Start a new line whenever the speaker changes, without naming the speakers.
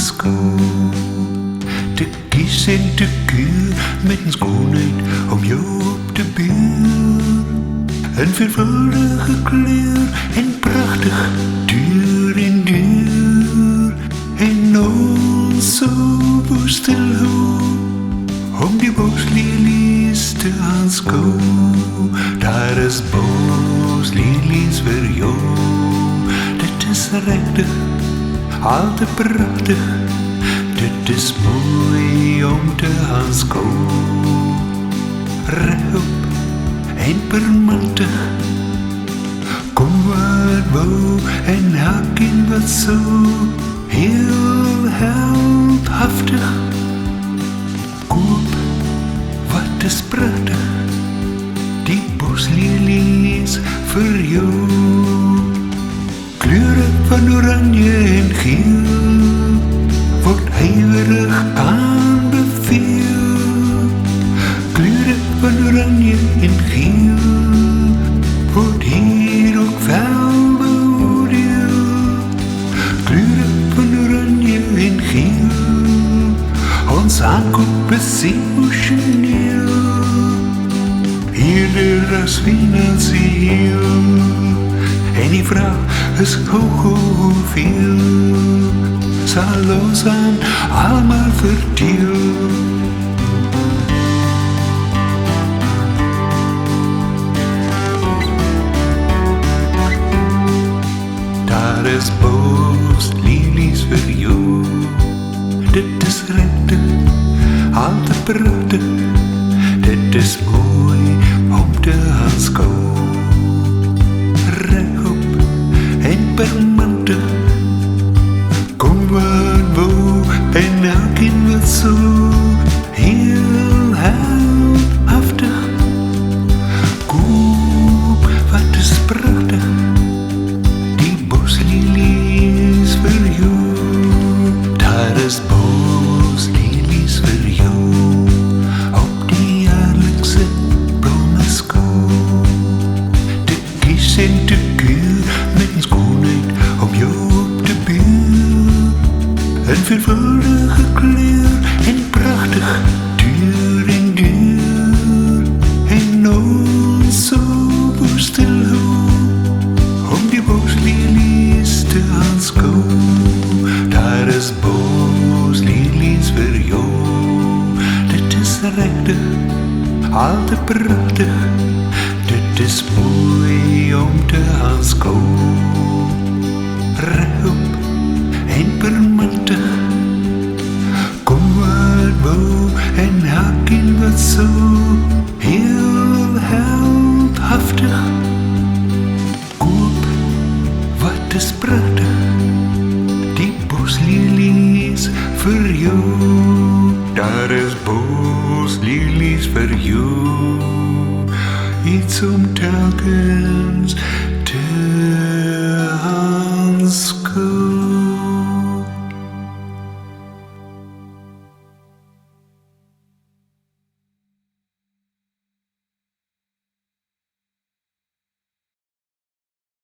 sko. De kies en de kuur met een schoonheid om jou op de buur. Een veelvuldige kleur en prachtig duur in duur. En ons zo stil om die boslilies te aanschouwen. Daar is boslilies voor jou. Dit is rechtig, al te prachtig. Dit is mooi om te aanschouwen. Rechtop en permantig. Kom wat wou en hak in wat zo. Heel heldhaftig. Koop wat is prachtig. Die boslilies voor jou. Kleuren van oranje en geel wordt huiverig aanbeveel. Kleuren van oranje en geel wordt hier ook fel beoordeeld. Kleuren van oranje en geel, ons aankoop is emotioneel. Hier de ras financieel, en die vrouw is hoeveel. Zal ons aan allemaal vertellen. Daar is boslilies voor jou. Dit is rechtig, al te prachtig. Dit is mooi om te aanschouwen. Rechtop en permantig. Kom wat wou en elkeen wat zo. Heel heldhaftig. Koop wat is prachtig. Die boslilies voor jou. Daar is boslilies voor jou. Op die jaarlijkse bloemensko. De kies en de kuur met een schoonheid om jou op de buur. Een veelvuldige kleur en prachtig duur in duur. En ons zo stil om die boslilies te aanschouwen. Daar is boslilies voor jou. Dit is rechtig, al te prachtig. Dit is mooi om te aanschouwen. Rechtop en permantig. Kom wat wou en hak in wat zo. Heel heldhaftig. Koop wat is prachtig. Die boslilies voor jou. Daar is boslilies voor jou. Iets om telkens